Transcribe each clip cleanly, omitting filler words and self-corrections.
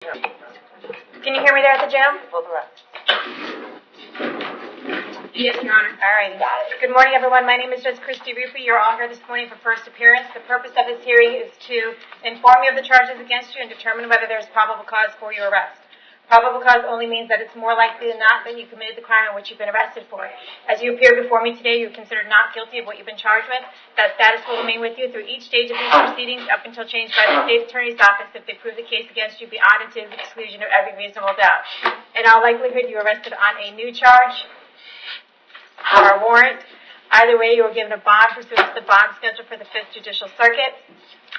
Can you hear me there at the jail? Both arrests. Yes, Your Honor. All right. Good morning, everyone. My name is Judge Christy Ruppe. You're all here this morning for first appearance. The purpose of this hearing is to inform you of the charges against you and determine whether there's probable cause for your arrest. Probable cause only means that it's more likely than not that you committed the crime in which you've been arrested for. As you appear before me today, you're considered not guilty of what you've been charged with. That status will remain with you through each stage of these proceedings up until changed by the State Attorney's Office if they prove the case against you beyond and to the exclusion of every reasonable doubt. In all likelihood, you're arrested on a new charge or a warrant. Either way, you are given a bond pursuant to the bond schedule for the 5th Judicial Circuit.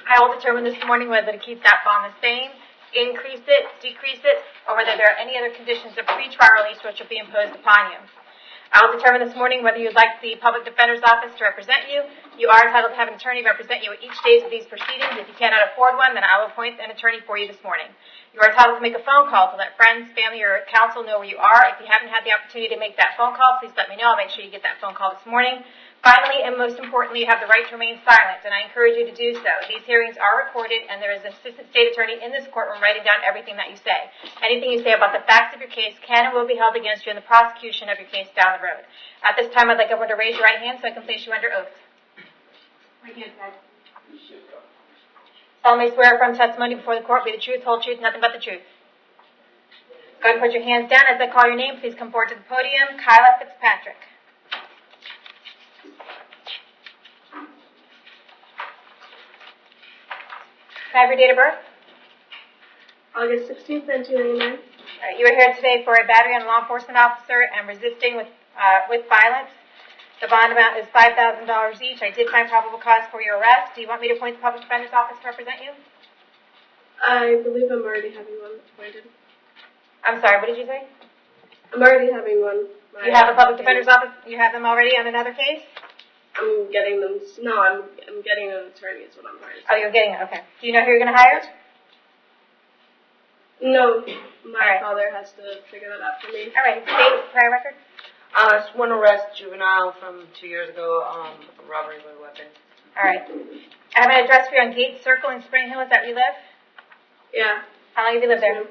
I will determine this morning whether to keep that bond the same, increase it, decrease it, or whether there are any other conditions of pre-trial release which will be imposed upon you. I will determine this morning whether you'd like the Public Defender's Office to represent you. You are entitled to have an attorney represent you at each stage of these proceedings. If you cannot afford one, then I will appoint an attorney for you this morning. You are entitled to make a phone call to let friends, family, or counsel know where you are. If you haven't had the opportunity to make that phone call, please let me know. I'll make sure you get that phone call this morning. Finally, and most importantly, you have the right to remain silent, and I encourage you to do so. These hearings are recorded, and there is an assistant state attorney in this courtroom writing down everything that you say. Anything you say about the facts of your case can and will be held against you in the prosecution of your case down the road. At this time, I'd like everyone to raise your right hand so I can place you under oath. Right hand side. Solemnly swear from testimony before the court be the truth, whole truth, nothing but the truth. Go ahead and put your hands down. As I call your name, please come forward to the podium. Kyla Fitzpatrick. Can I have your date of birth? August 16th, 1999. All right, you are here today for a battery on a law enforcement officer and resisting with violence. The bond amount is $5,000 each. I did find probable cause for your arrest. Do you want me to appoint the Public Defender's Office to represent you? I believe I'm already having one appointed. I'm sorry, what did you say? I'm already having one. You have a Public Defender's Office? You have them already on another case? I'm getting them. No, I'm getting an attorney is what I'm trying to say. Oh, you're getting it. Okay. Do you know who you're going to hire? No, my father has to figure that out for me. All right. State prior record? Just one arrest, juvenile from 2 years ago, robbery with a weapon. All right. I have an address for you on Gates Circle in Spring Hill. Is that where you live? Yeah. How long have you lived there?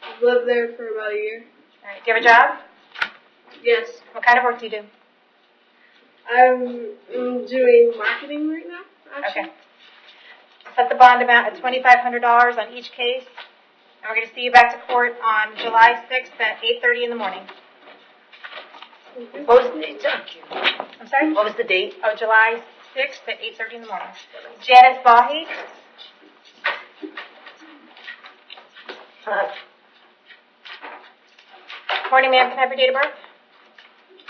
I've lived there for about a year. All right. Do you have a job? Yes. What kind of work do you do? I'm doing marketing right now, actually. Okay. Set the bond amount at $2,500 on each case. And we're going to see you back to court on July 6th at 8:30 in the morning. What was the date? I'm sorry? What was the date? Oh, July 6th at 8:30 in the morning. Janice Bahi. Morning, ma'am. Can I have your date of birth?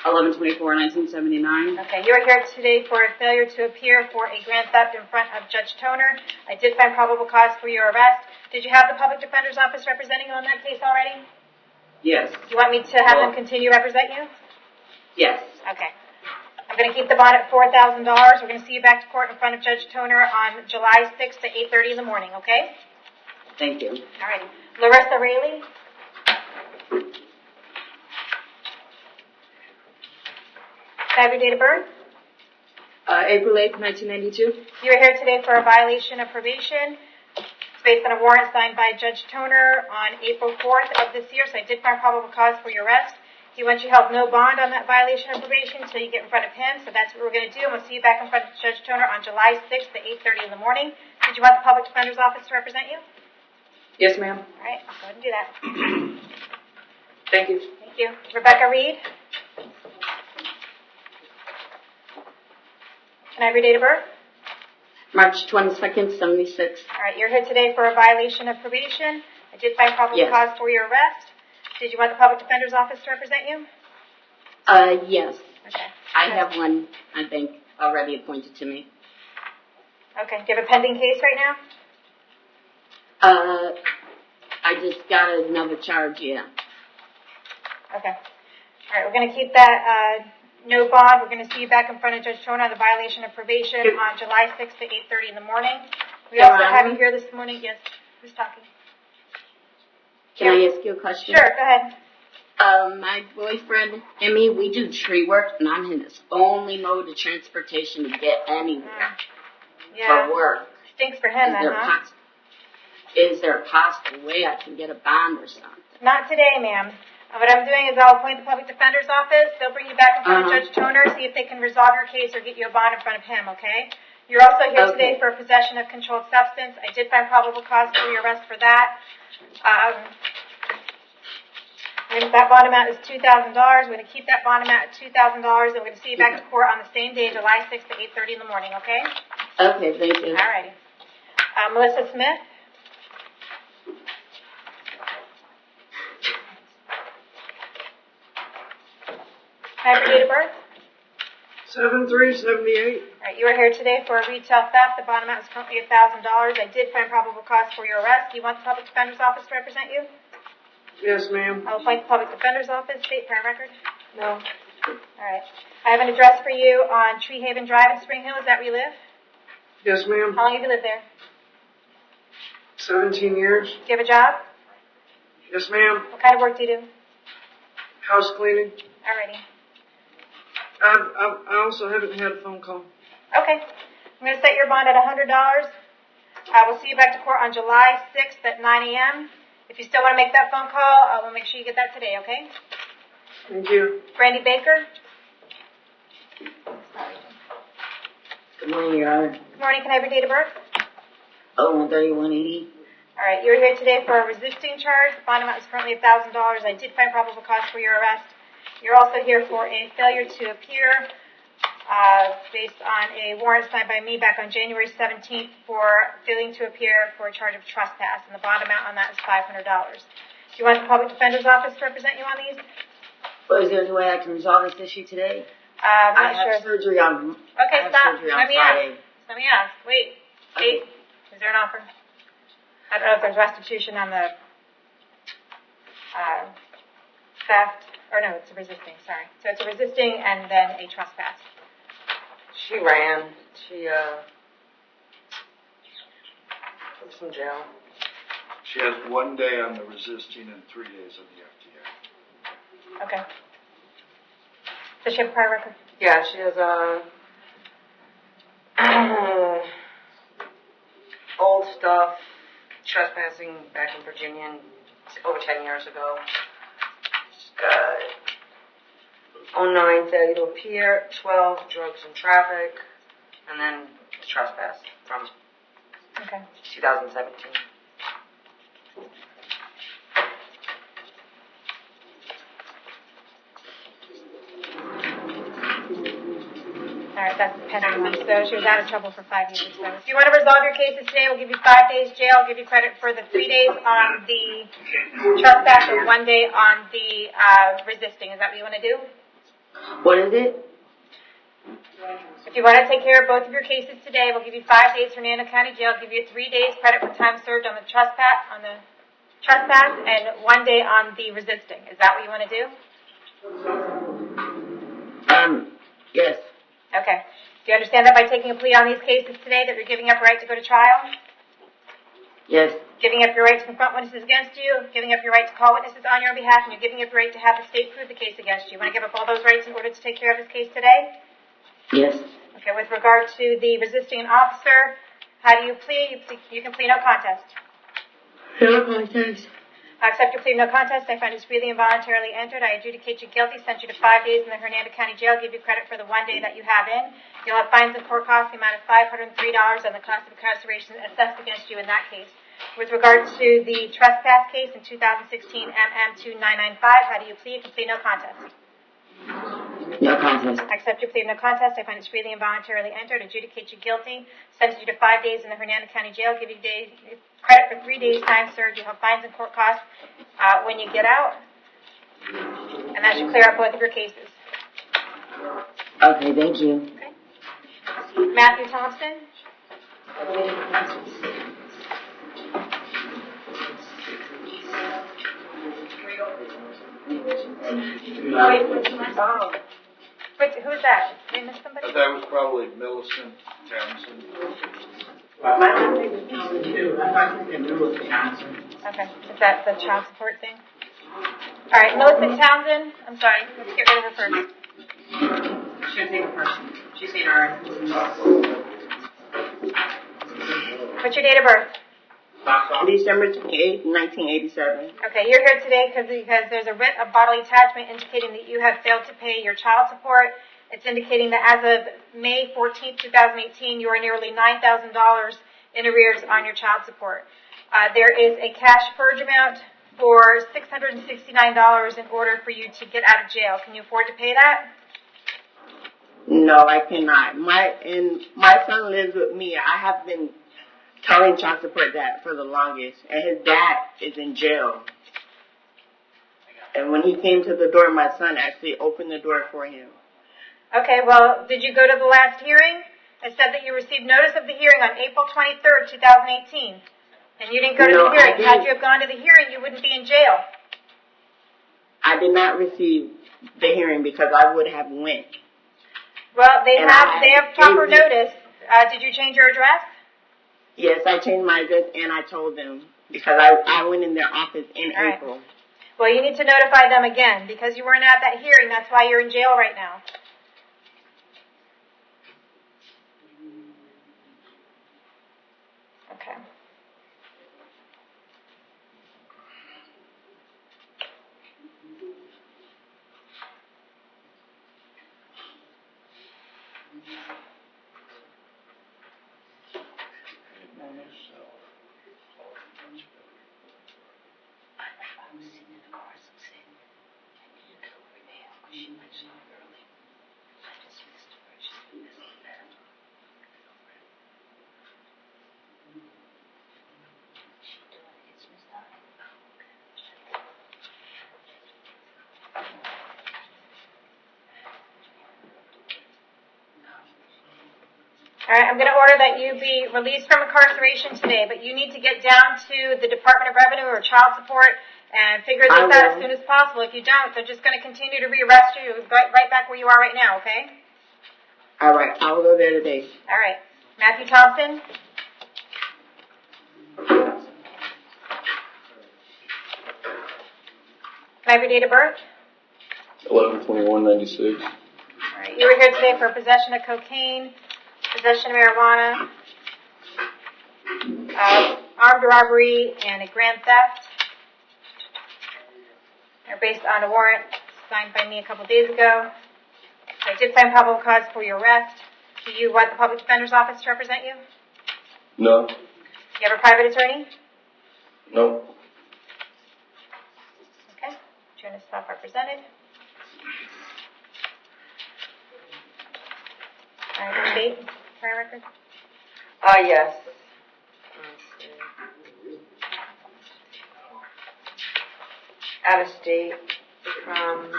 11/24/1979. Okay, you are here today for a failure to appear for a grand theft in front of Judge Toner. I did find probable cause for your arrest. Did you have the Public Defender's Office representing you on that case already? Yes. Do you want me to have them continue to represent you? Yes. Okay. I'm going to keep the bond at $4,000. We're going to see you back to court in front of Judge Toner on July 6th at 8:30 in the morning, okay? Thank you. All righty. Larissa Rayleigh. Can I have your date of birth? April 8th, 1992. You are here today for a violation of probation. It's based on a warrant signed by Judge Toner on April 4th of this year, so I did find probable cause for your arrest. He wants you held no bond on that violation of probation until you get in front of him, so that's what we're going to do. And we'll see you back in front of Judge Toner on July 6th at 8:30 in the morning. Did you want the Public Defender's Office to represent you? Yes, ma'am. All right, I'll go ahead and do that. Thank you. Thank you. Rebecca Reed. Can I have your date of birth? March 22nd, 76. All right, you're here today for a violation of probation. I did find probable cause for your arrest. Did you want the Public Defender's Office to represent you? Yes. Okay. I have one, I think, already appointed to me. Okay. Do you have a pending case right now? I just got another charge, yeah. Okay. All right, we're going to keep that no bond. We're going to see you back in front of Judge Toner on the violation of probation on July 6th at 8:30 in the morning. We also have you here this morning. Yes. Who's talking? Can I ask you a question? Sure, go ahead. My boyfriend and me, we do tree work, and I'm in his only mode of transportation to get anywhere Yeah. for work. Stinks for him then, huh? is there a possible way I can get a bond or something? Not today, ma'am. What I'm doing is I'll appoint the public defender's office. They'll bring you back in front of Judge Toner, see if they can resolve your case or get you a bond in front of him, okay? You're also here today for possession of controlled substance. I did find probable cause for your arrest for that. And that bond amount is $2,000. We're going to keep that bond amount at $2,000, and we're going to see you back to court on the same day, July 6th at 8:30 in the morning, okay? Okay, thank you. All righty. Melissa Smith. Can I have your date of birth? 7/3/78. All right, you are here today for a retail theft. The bond amount is currently $1,000. I did find probable cause for your arrest. Do you want the public defender's office to represent you? Yes, ma'am. I'll appoint the public defender's office. State prior record. No. All right. I have an address for you on Tree Haven Drive in Spring Hill. Is that where you live? Yes, ma'am. How long have you lived there? 17 years. Do you have a job? Yes, ma'am. What kind of work do you do? House cleaning. All righty. I also haven't had a phone call. Okay. I'm going to set your bond at $100. We'll see you back to court on July 6th at 9 a.m. If you still want to make that phone call, we'll make sure you get that today, okay? Thank you. Brandy Baker. Good morning, Your Honor. Good morning. Can I have your date of birth? 01/30/180. All right. You're here today for a resisting charge. The bond amount is currently $1,000. I did find probable cause for your arrest. You're also here for a failure to appear based on a warrant signed by me back on January 17th for failing to appear for a charge of trespass, and the bond amount on that is $500. Do you want the public defender's office to represent you on these? Well, is there any way I can resolve this issue today? I'm I not have sure. surgery on. Okay, I have stop. surgery on Let me Friday. ask. Let me ask. Wait. Wait. Is there an offer? I don't know if there's restitution on the theft. Or no, it's a resisting, sorry. So it's a resisting and then a trespass. She ran. She was in jail. She has 1 day on the resisting and 3 days on the FTA. Okay. Does she have a prior record? Yeah, she has old stuff, trespassing back in Virginia over 10 years ago. 09 failure to appear, 12 drugs and traffic, and then trespass from Okay. 2017. All right, that's the pending one. So she was out of trouble for 5 years. So if you want to resolve your cases today, we'll give you 5 days jail. I'll give you credit for the 3 days on the trespass and 1 day on the resisting. Is that what you want to do? What is it? If you want to take care of both of your cases today, we'll give you 5 days for Nano County Jail. Give you 3 days credit for time served on the trespass, and 1 day on the resisting. Is that what you want to do? Yes. Okay. Do you understand that by taking a plea on these cases today that you're giving up your right to go to trial? Yes. Giving up your right to confront witnesses against you, giving up your right to call witnesses on your behalf, and you're giving up your right to have the state prove the case against you. You want to give up all those rights in order to take care of this case today? Yes. Okay, with regard to the resisting an officer, how do you plead? You can plead no contest. No contest. I accept your plea of no contest. I find it's freely and voluntarily entered. I adjudicate you guilty, sent you to 5 days in the Hernando County Jail, give you credit for the 1 day that you have in. You'll have fines and court costs, the amount of $503, and the cost of incarceration assessed against you in that case. With regard to the trespass case in 2016 MM2995, how do you plead? You can plead no contest. No contest. I accept your plea of no contest. I find it's freely and voluntarily entered. Adjudicate you guilty. Sentence you to 5 days in the Hernando County Jail. Give you credit for 3 days time served. You'll have fines and court costs when you get out. And that should clear up both of your cases. Okay, thank you. Okay. Matthew Thompson. Oh. Wait, who's that? Did I miss somebody? That was probably Millicent Townsend. Well, I don't think it's Johnson too. I thought you could do with Johnson. Okay. Is that the child support thing? All right, Millicent Townsend. I'm sorry. Let's get rid of her first. Should take a person. She's seen already. What's your date of birth? December 28th, 1987. Okay, you're here today because there's a writ of bodily attachment indicating that you have failed to pay your child support. It's indicating that as of May 14th, 2018, you are nearly $9,000 in arrears on your child support. There is a cash purge amount for $669 in order for you to get out of jail. Can you afford to pay that? No, I cannot. My son lives with me. I have been telling child support that for the longest, and his dad is in jail. And when he came to the door, my son actually opened the door for him. Okay, well, did you go to the last hearing? It said that you received notice of the hearing on April 23rd, 2018. And you didn't go to the hearing. Had you have gone to the hearing, you wouldn't be in jail. I did not receive the hearing because I would have went. Well, they have proper notice. Did you change your address? Yes, I changed my address and I told them because I went in their office in April. Well, you need to notify them again because you weren't at that hearing. That's why you're in jail right now. Okay. All right, I'm going to order that you be released from incarceration today, but you need to get down to the Department of Revenue or child support and figure this out as soon as possible. If you don't, they're just going to continue to rearrest you right back where you are right now, okay? All right, I will go there today. All right. Matthew Thompson? Can I have your date of birth? 11/21/96. All right. You were here today for possession of cocaine, possession of marijuana, armed robbery, and a grand theft. They're based on a warrant signed by me a couple days ago. I did find probable cause for your arrest. Do you want the public defender's office to represent you? No. You have a private attorney? No. Okay. You're going to self-represented. All right, your date, prior record? Yes. Let's see. Out of state from,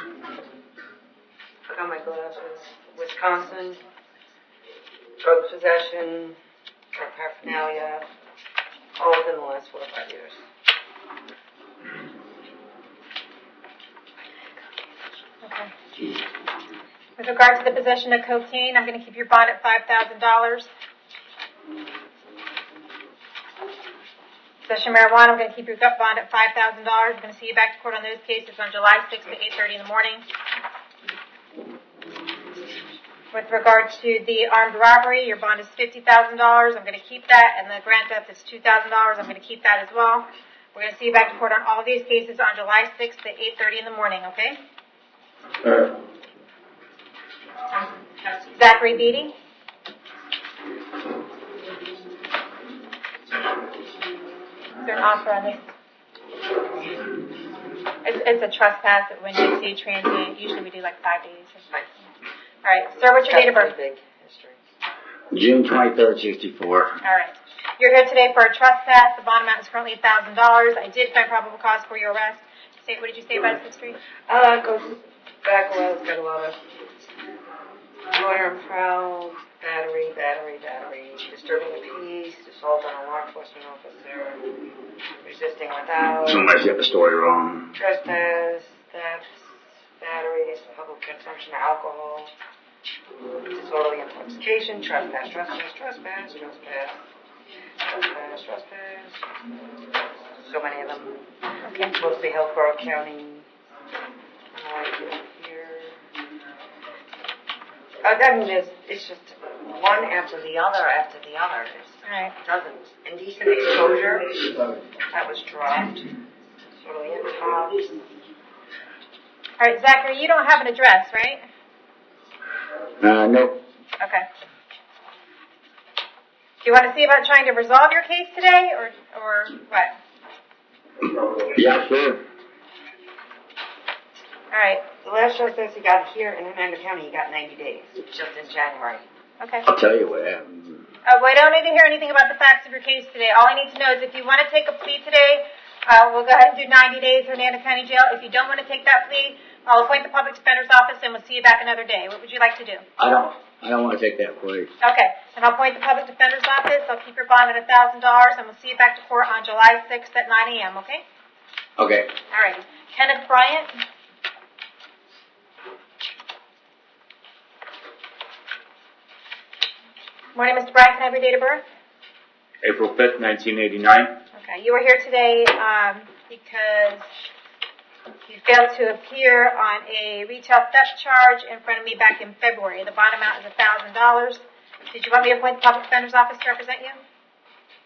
forgot my glasses, Wisconsin, drug possession, drug paraphernalia, all within the last 4 or 5 years. Okay. With regard to the possession of cocaine, I'm going to keep your bond at $5,000. Possession of marijuana, I'm going to keep your bond at $5,000. I'm going to see you back to court on those cases on July 6th at 8:30 in the morning. With regard to the armed robbery, your bond is $50,000. I'm going to keep that, and the grand theft is $2,000. I'm going to keep that as well. We're going to see you back to court on all of these cases on July 6th at 8:30 in the morning, okay? All right. Zachary Beatty? Is there an offer on this? It's a trespass when you see transient. Usually we do like 5 days. All right, sir, what's your date of birth? Big history. June 23rd, 64. All right. You're here today for a trespass. The bond amount is currently $1,000. I did find probable cause for your arrest. What did you say about his history? It goes back a while. It's got a lot of lawyer and proud, battery, disturbing the peace, assault on a law enforcement officer, resisting without, Somebody's got the story wrong. trespass, thefts, batteries, public consumption of alcohol, disorderly intoxication, trespass, so many of them. Okay. Mostly Hillsborough County. Here. I mean, it's just one after the other. Alright. Dozens. Indecent exposure, that was dropped. Totally in top. Alright, Zachary, you don't have an address, right? No. Okay. Do you want to see about trying to resolve your case today, or what? Yeah, sure. Alright, The last show says he got here in Hernando County, he got 90 days, just in January. okay. I'll tell you what happened. Well, I don't need to hear anything about the facts of your case today. All I need to know is if you want to take a plea today, we'll go ahead and do 90 days in Hernando County Jail. If you don't want to take that plea, I'll appoint the public defender's office and we'll see you back another day. What would you like to do? I don't want to take that place. Okay, and I'll appoint the public defender's office. I'll keep your bond at $1,000 and we'll see you back to court on July 6th at 9 a.m., okay? Okay. All right. Kenneth Bryant. Morning, Mr. Bryant. Can I have your date of birth? April 5th, 1989. Okay, you were here today because you failed to appear on a retail theft charge in front of me back in February. The bond amount is $1,000. Did you want me to appoint the public defender's office to represent you?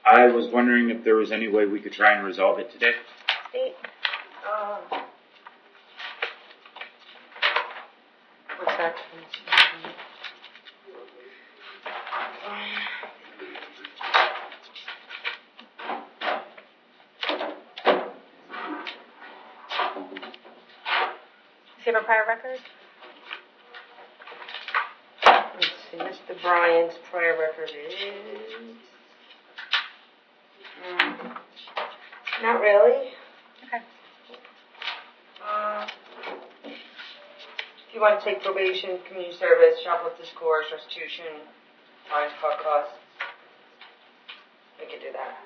I was wondering if there was any way we could try and resolve it today. State. What's that? Do you have a prior record? Let's see, Mr. Bryan's prior record is... not really. Okay. If you want to take probation, community service, shoplifter's course, restitution, fines, car costs, we could do that.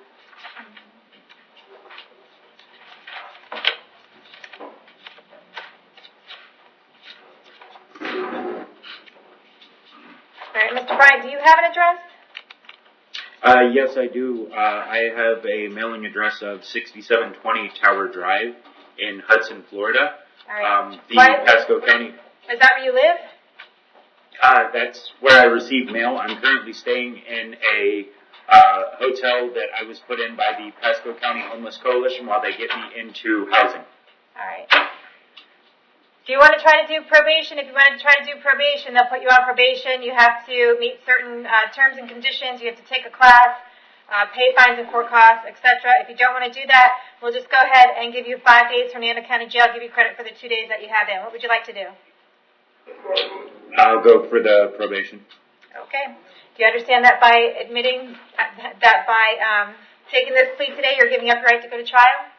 All right, Mr. Bryant, do you have an address? Yes, I do. I have a mailing address of 6720 Tower Drive in Hudson, Florida. All right. Pasco County. Is that where you live? That's where I receive mail. I'm currently staying in a hotel that I was put in by the Pasco County Homeless Coalition while they get me into housing. All right. Do you want to try to do probation? If you want to try to do probation, they'll put you on probation. You have to meet certain terms and conditions. You have to take a class, pay fines and court costs, etc. If you don't want to do that, we'll just go ahead and give you 5 days from Hernando County Jail, give you credit for the 2 days that you have in. What would you like to do? I'll go for the probation. Okay. Do you understand that by admitting that by taking this plea today, you're giving up your right to go to trial?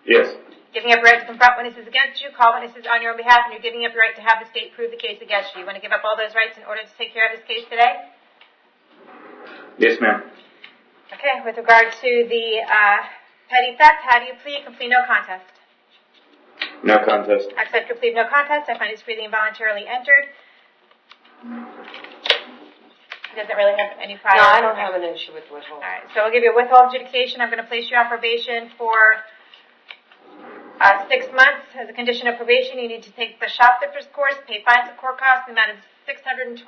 Yes. Giving up your right to confront witnesses against you, call witnesses on your own behalf, and you're giving up your right to have the state prove the case against you. You want to give up all those rights in order to take care of this case today? Yes, ma'am. Okay, with regard to the petty theft, how do you plead? Complete no contest. No contest. Accept your plea of no contest. I find it's freely and voluntarily entered. He doesn't really have any prior. No, I don't have an issue with withhold. All right, so we'll give you a withhold adjudication. I'm going to place you on probation for 6 months. As a condition of probation, you need to take the shoplifter's course, pay fines and court costs. The amount is $620.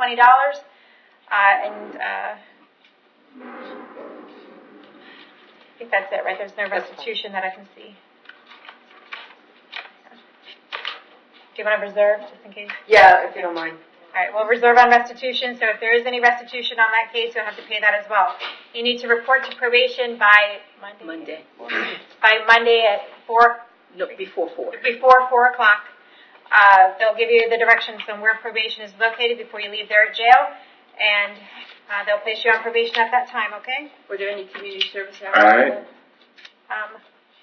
I think that's it, right? There's no restitution that I can see. Do you want to reserve, just in case? Yeah, if you don't mind. All right, we'll reserve on restitution, so if there is any restitution on that case, you'll have to pay that as well. You need to report to probation by Monday. By Monday at 4. No, before 4. Before 4 o'clock. They'll give you the directions on where probation is located before you leave there at jail, and they'll place you on probation at that time, okay? Were there any community service hours? All right.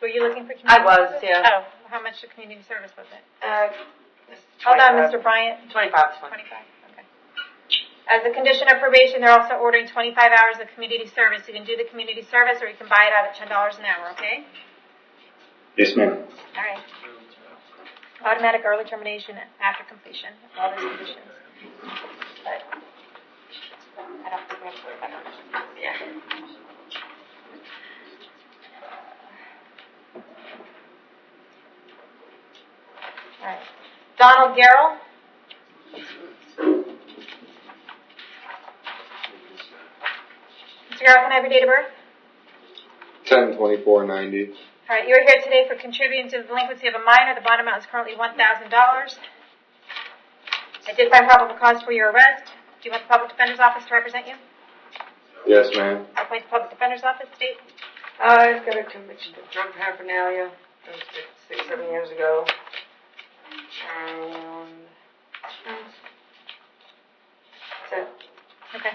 Were you looking for community I was, service? yeah. Oh, how much of community service was it? 25. Hold on, Mr. Bryant. 25 is fine. 25, okay. As a condition of probation, they're also ordering 25 hours of community service. You can do the community service or you can buy it out at $10 an hour, okay? Yes, ma'am. All right. Automatic early termination after completion of all those conditions. But I don't think we have to worry about that. Yeah. All right. Donald Garrell. Mr. Garrett, can I have your date of birth? 10/24/90. All right, you're here today for contributing to the delinquency of a minor. The bond amount is currently $1,000. I did find probable cause for your arrest. Do you want the public defender's office to represent you? Yes, ma'am. I'll appoint the public defender's office. State. I've got a conviction of drug paraphernalia. That was 6-7 years ago. And that's it. Okay.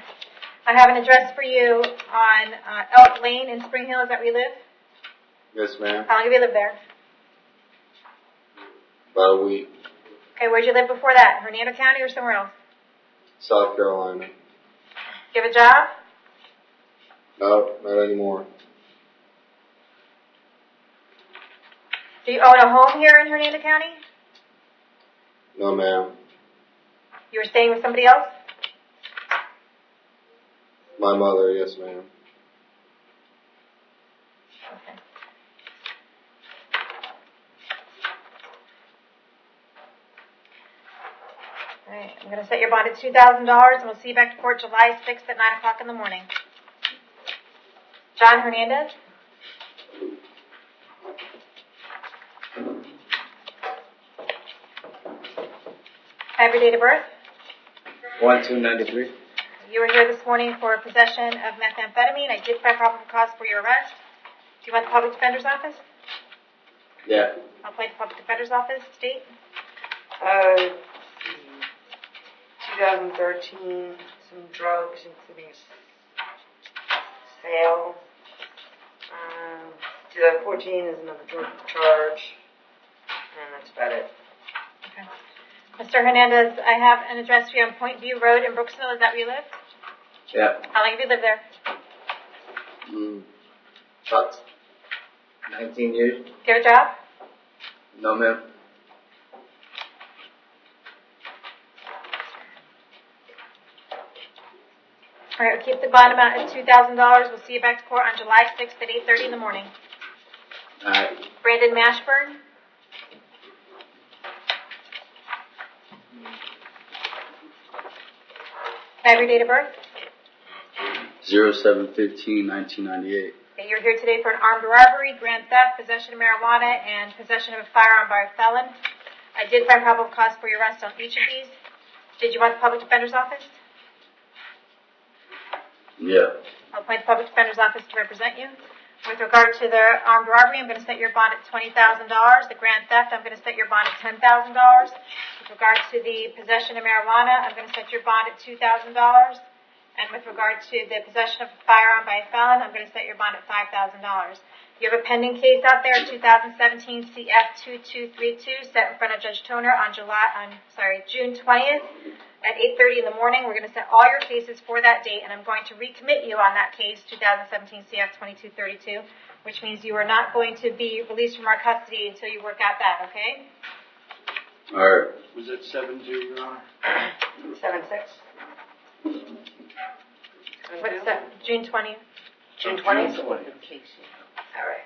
I have an address for you on Elk Lane in Spring Hill. Is that where you live? Yes, ma'am. How long have you lived there? About a week. Okay, where'd you live before that? Hernando County or somewhere else? South Carolina. Do you have a job? No, not anymore. Do you own a home here in Hernando County? No, ma'am. You were staying with somebody else? My mother, yes, ma'am. Okay. All right, I'm going to set your bond at $2,000, and we'll see you back to court July 6th at 9 o'clock in the morning. John Hernandez? Have your date of birth? 1/2/93. You were here this morning for possession of methamphetamine. I did find probable cause for your arrest. Do you want the public defender's office? Yeah. I'll play the public defender's office. State. 2013, some drugs, including sale. 2014 is another drug charge. And that's about it. Okay. Mr. Hernandez, I have an address for you on Point View Road in Brooksville. Is that where you live? Yeah. How long have you lived there? About 19 years. Do you have a job? No, ma'am. All right, we'll keep the bond amount at $2,000. We'll see you back to court on July 6th at 8:30 in the morning. All right. Brandon Mashburn. Can I have your date of birth? 07/15/1998. Okay, you're here today for an armed robbery, grand theft, possession of marijuana, and possession of a firearm by a felon. I did find probable cause for your arrest on each of these. Did you want the public defender's office? Yeah. I'll appoint the public defender's office to represent you. With regard to the armed robbery, I'm going to set your bond at $20,000. The grand theft, I'm going to set your bond at $10,000. With regard to the possession of marijuana, I'm going to set your bond at $2,000. And with regard to the possession of a firearm by a felon, I'm going to set your bond at $5,000. You have a pending case out there, 2017 CF2232, set in front of Judge Toner on June 20th at 8:30 in the morning. We're going to set all your cases for that date, and I'm going to recommit you on that case, 2017 CF2232, which means you are not going to be released from our custody until you work out that, okay? All right. Was it 7-2, Your Honor? 7-6. What's that? June 20th? June 20th? All right.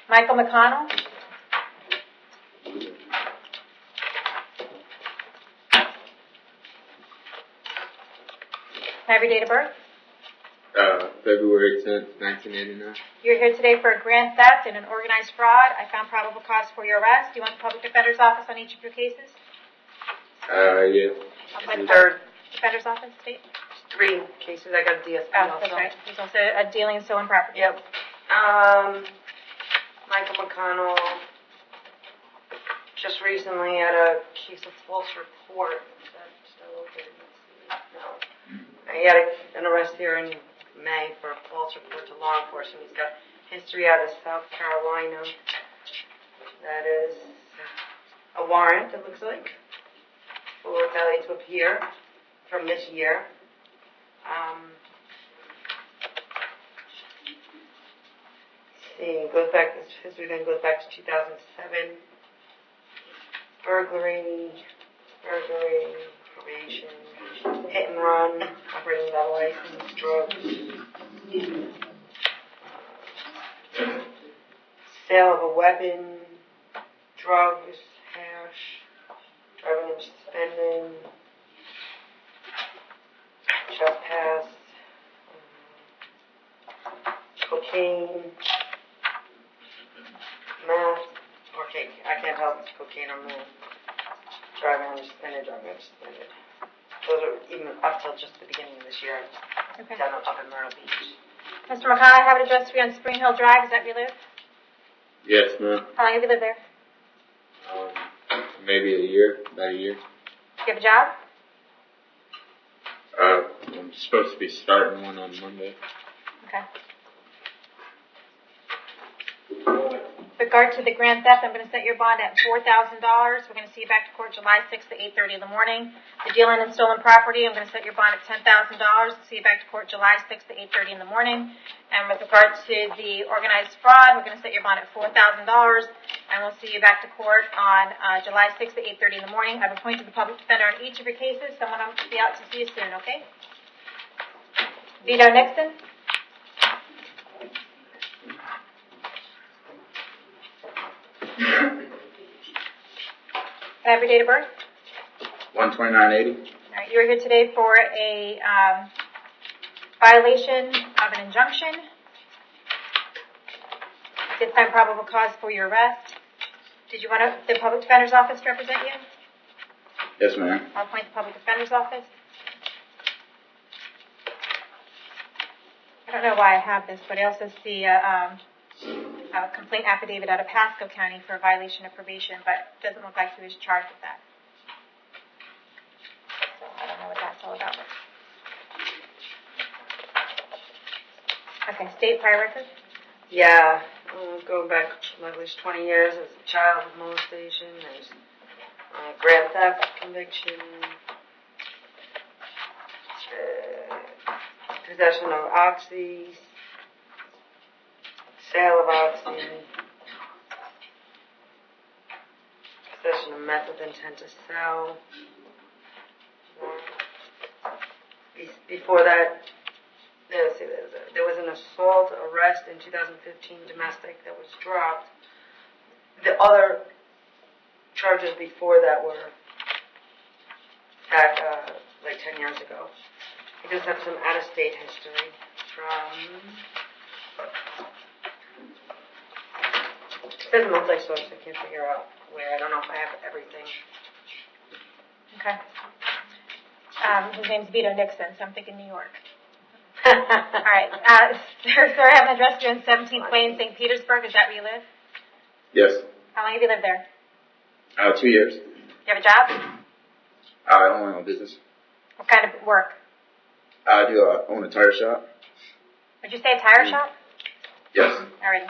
Michael McConnell? Can I have your date of birth? February 10th, 1989. You're here today for a grand theft and an organized fraud. I found probable cause for your arrest. Do you want the public defender's office on each of your cases? Yeah. I'll play the Third. defender's office, state. 3 cases. I got a DSP Oh, also. that's right. He's also dealing in stolen property. Yep. Michael McConnell just recently had a case of false report. Is that still open? No. He had an arrest here in May for a false report to law enforcement. He's got history out of South Carolina. That is a warrant, it looks like, for failure to appear from this year. See, goes back. This history then goes back to 2007. Burglary, probation, hit and run, operating without a license, drugs, sale of a weapon, drugs, hash, cocaine, meth, or cake. I can't tell if it's cocaine or meth. Driving unsuspended, driving unsuspended. Those are even up till just the beginning of this year. Okay. Down up in Myrtle Beach. Mr. McConnell, I have an address for you on Spring Hill Drive. Is that where you live? Yes, ma'am. How long have you lived there? Maybe a year, about a year. Do you have a job? I'm supposed to be starting one on Monday. Okay. With regard to the grand theft, I'm going to set your bond at $4,000. We're going to see you back to court July 6th at 8:30 in the morning. The dealing in stolen property, I'm going to set your bond at $10,000. See you back to court July 6th at 8:30 in the morning. And with regard to the organized fraud, we're going to set your bond at $4,000. And we'll see you back to court on July 6th at 8:30 in the morning. I've appointed the public defender on each of your cases. Someone will be out to see you soon, okay? Vito Nixon. Can I have your date of birth? 12980. All right, you are here today for a violation of an injunction. Did find probable cause for your arrest. Did you want the public defender's office to represent you? Yes, ma'am. I'll appoint the public defender's office. I don't know why I have this, but I also see a complaint affidavit out of Pasco County for a violation of probation, but it doesn't look like he was charged with that. So I don't know what that's all about. Okay, state prior record? Yeah, going back at least 20 years as a child molestation. There's grand theft conviction, possession of oxy, sale of oxy, possession of meth with intent to sell. Before that, there was an assault arrest in 2015 domestic that was dropped. The other charges before that were back like 10 years ago. I just have some out-of-state history from. It says multi-source. I can't figure out where. I don't know if I have everything. Okay. His name's Vito Nixon, so I'm thinking New York. All right. Sir, I have an address here in 17th Way in St. Petersburg. Is that where you live? Yes. How long have you lived there? 2 years. Do you have a job? I own my own business. What kind of work? I own a tire shop. Would you say a tire shop? Yes. All right.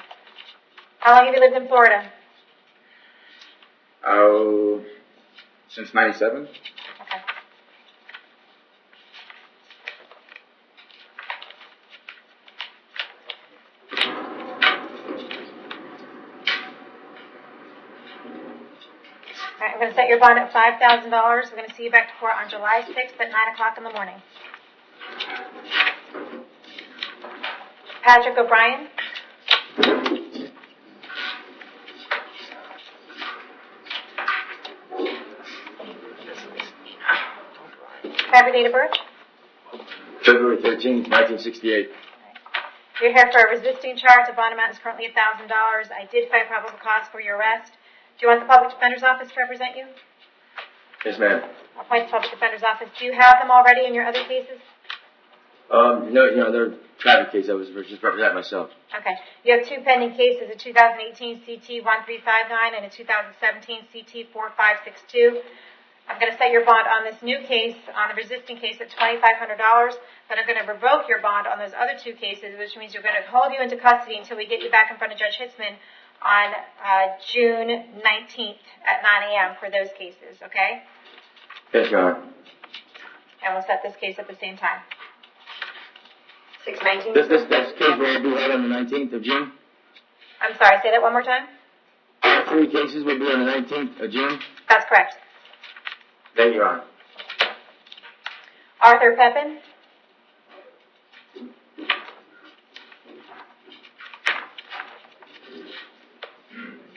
How long have you lived in Florida? Since 97. Okay. All right, I'm going to set your bond at $5,000. We're going to see you back to court on July 6th at 9 o'clock in the morning. Patrick O'Brien. Have your date of birth? February 13th, 1968. You're here for a resisting charge. The bond amount is currently $1,000. I did find probable cause for your arrest. Do you want the public defender's office to represent you? Yes, ma'am. I'll appoint the public defender's office. Do you have them already in your other cases? No, they're private case. I was just representing myself. Okay. You have two pending cases, a 2018 CT 1359 and a 2017 CT 4562. I'm going to set your bond on this new case, on the resisting case, at $2,500, but I'm going to revoke your bond on those other two cases, which means we're going to hold you into custody until we get you back in front of Judge Hitzman on June 19th at 9 a.m. for those cases, okay? Yes, Your Honor. And we'll set this case at the same time. 619? This case will be held on the 19th of June. I'm sorry, say that one more time? 3 cases will be on the 19th of June. That's correct. Thank you, Your Honor. Arthur Pepin.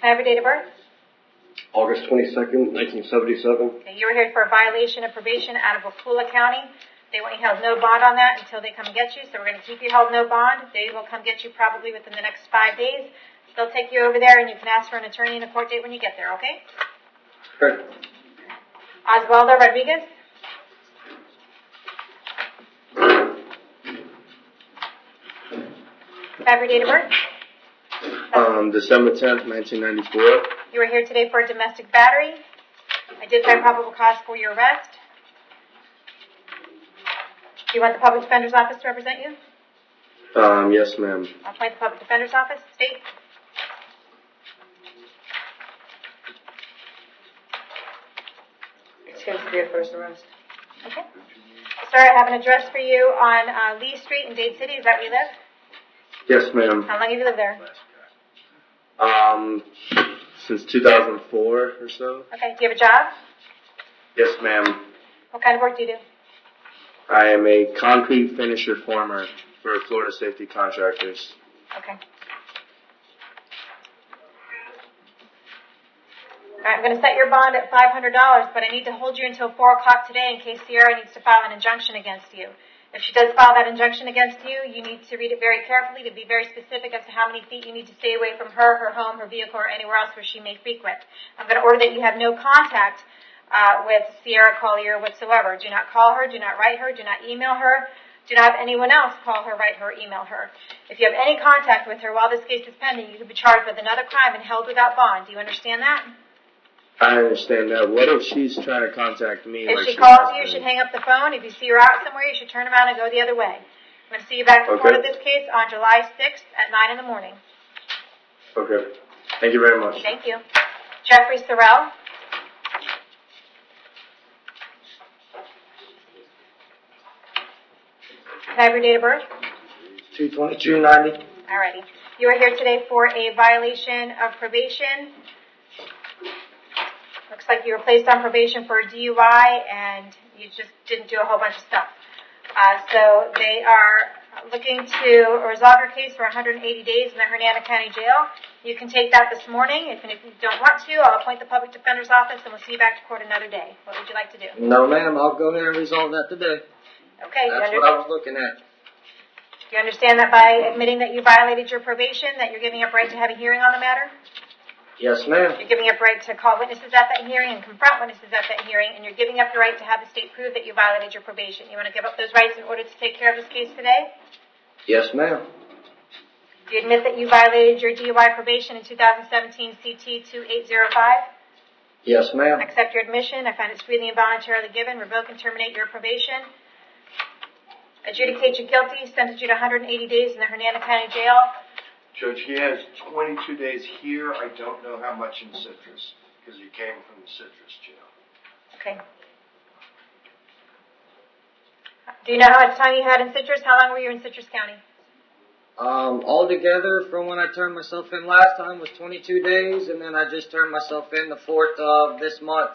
Can I have your date of birth? August 22nd, 1977. Okay, you were here for a violation of probation out of Waukeula County. They want you held no bond on that until they come get you, so we're going to keep you held no bond. They will come get you probably within the next 5 days. They'll take you over there, and you can ask for an attorney and a court date when you get there, okay? Sure. Oswaldo Rodriguez? Have your date of birth? December 10th, 1994. You were here today for a domestic battery. I did find probable cause for your arrest. Do you want the public defender's office to represent you? Yes, ma'am. I'll appoint the public defender's office. State. It seems to be a first arrest. Okay. Sir, I have an address for you on Lee Street in Dade City. Is that where you live? Yes, ma'am. How long have you lived there? Since 2004 or so. Okay. Do you have a job? Yes, ma'am. What kind of work do you do? I am a concrete finisher former for Florida Safety Contractors. Okay. All right, I'm going to set your bond at $500, but I need to hold you until 4 o'clock today in case Sierra needs to file an injunction against you. If she does file that injunction against you, you need to read it very carefully to be very specific as to how many feet you need to stay away from her, her home, her vehicle, or anywhere else where she may frequent. I'm going to order that you have no contact with Sierra Collier whatsoever. Do not call her, do not write her, do not email her, do not have anyone else call her, write her, email her. If you have any contact with her while this case is pending, you could be charged with another crime and held without bond. Do you understand that? I understand that. What if she's trying to contact me? If like she she calls has you, you been? should hang up the phone. If you see her out somewhere, you should turn around and go the other way. I'm going to see you back in court of this case on July 6th at 9 in the morning. Okay. Thank you very much. Thank you. Jeffrey Sorrell. Can I have your date of birth? 2/22/90. Alrighty. You are here today for a violation of probation. Looks like you were placed on probation for a DUI and you just didn't do a whole bunch of stuff. So they are looking to resolve your case for 180 days in the Hernando County Jail. You can take that this morning. If you don't want to, I'll appoint the public defender's office and we'll see you back to court another day. What would you like to do? No, ma'am. I'll go ahead and resolve that today. Okay. That's what I was looking at. Do you understand that by admitting that you violated your probation, that you're giving up right to have a hearing on the matter? Yes, ma'am. You're giving up right to call witnesses at that hearing and confront witnesses at that hearing, and you're giving up your right to have the state prove that you violated your probation. You want to give up those rights in order to take care of this case today? Yes, ma'am. Do you admit that you violated your DUI probation in 2017 CT 2805? Yes, ma'am. Accept your admission. I find it's freely and voluntarily given. Revoke and terminate your probation. Adjudicate you guilty. Sentence you to 180 days in the Hernando County Jail. Judge, he has 22 days here. I don't know how much in Citrus, because he came from the Citrus jail. Okay. Do you know how much time you had in Citrus? How long were you in Citrus County? Altogether, from when I turned myself in last time was 22 days, and then I just turned myself in the 4th of this month,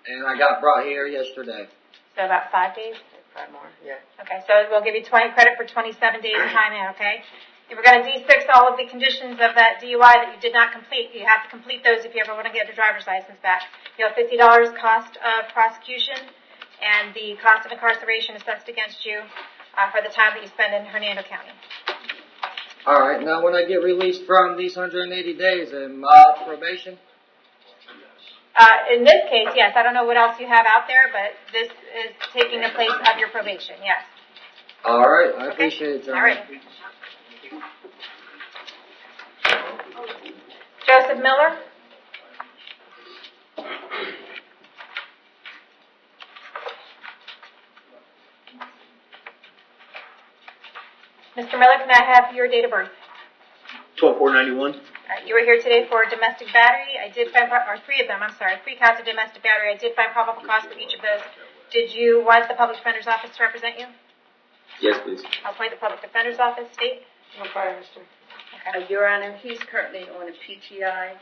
and I got brought here yesterday. So about 5 days? 5 more, yeah. Okay, so we'll give you 20 credit for 27 days time in, okay? If we're going to D6 all of the conditions of that DUI that you did not complete, you have to complete those if you ever want to get your driver's license back. You have $50 cost of prosecution and the cost of incarceration assessed against you for the time that you spend in Hernando County. All right. Now, when I get released from these 180 days, am I probation? In this case, yes. I don't know what else you have out there, but this is taking the place of your probation, yes. All right. I appreciate it, John. All right. Joseph Miller. Mr. Miller, can I have your date of birth? 12/4/91. You were here today for domestic battery. I did find, or 3 of them, I'm sorry, 3 counts of domestic battery. I did find probable cause for each of those. Did you want the public defender's office to represent you? Yes, please. I'll appoint the public defender's office. State. No fire, mister. Okay. Your Honor, he's currently on a PTI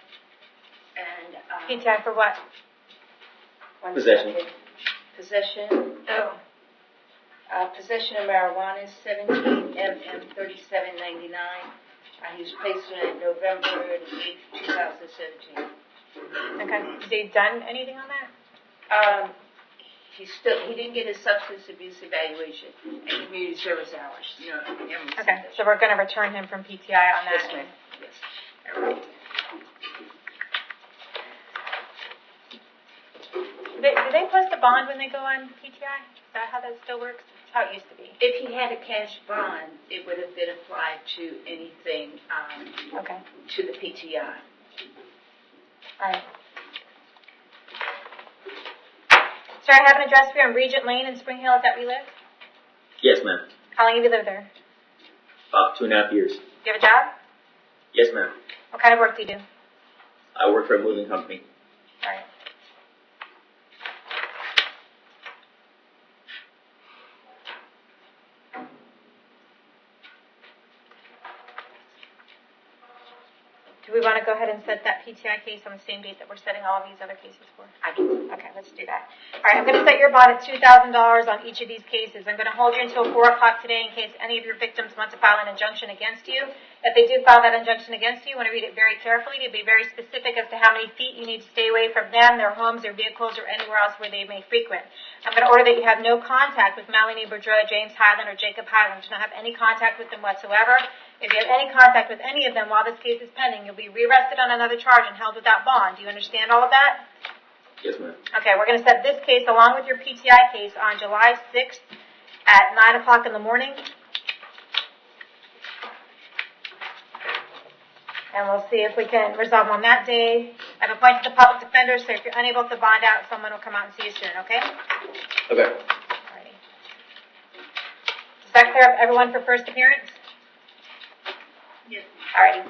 and PTI for what? Possession. Possession. Oh. Possession of marijuana, 17 MM 3799. He was placed on November 8th, 2017. Okay. Has he done anything on that? he didn't get his substance abuse evaluation and community service hours. No, we haven't received Okay, those. so we're gonna return him from PTI on Yes, that. ma'am. Yes. All right. Do they post a bond when they go on PTI? Is that how that still works? That's how it used to be. If he had a cash bond, it would have been applied to anything, Okay, to the PTI. all right. Sir, I have an address for you on Regent Lane in Spring Hill. Is that where you live? Yes, ma'am. How long have you lived there? About 2.5 years. Do you have a job? Yes, ma'am. What kind of work do you do? I work for a moving company. All right. Do we want to go ahead and set that PTI case on the same date that we're setting all of these other cases for? I can. Okay, let's do that. All right, I'm going to set your bond at $2,000 on each of these cases. I'm going to hold you until 4 o'clock today in case any of your victims want to file an injunction against you. If they do file that injunction against you, you want to read it very carefully to be very specific as to how many feet you need to stay away from them, their homes, their vehicles, or anywhere else where they may frequent. I'm going to order that you have no contact with Melanie Boudreau, James Highland, or Jacob Highland. Do not have any contact with them whatsoever. If you have any contact with any of them while this case is pending, you'll be rearrested on another charge and held without bond. Do you understand all of that? Yes, ma'am. Okay, we're going to set this case along with your PTI case on July 6th at 9 o'clock in the morning. And we'll see if we can resolve on that day. I've appointed the public defender, so if you're unable to bond out, someone will come out and see you soon, okay? Okay. Alrighty. Does that clear up everyone for first appearance? Yes. Alrighty.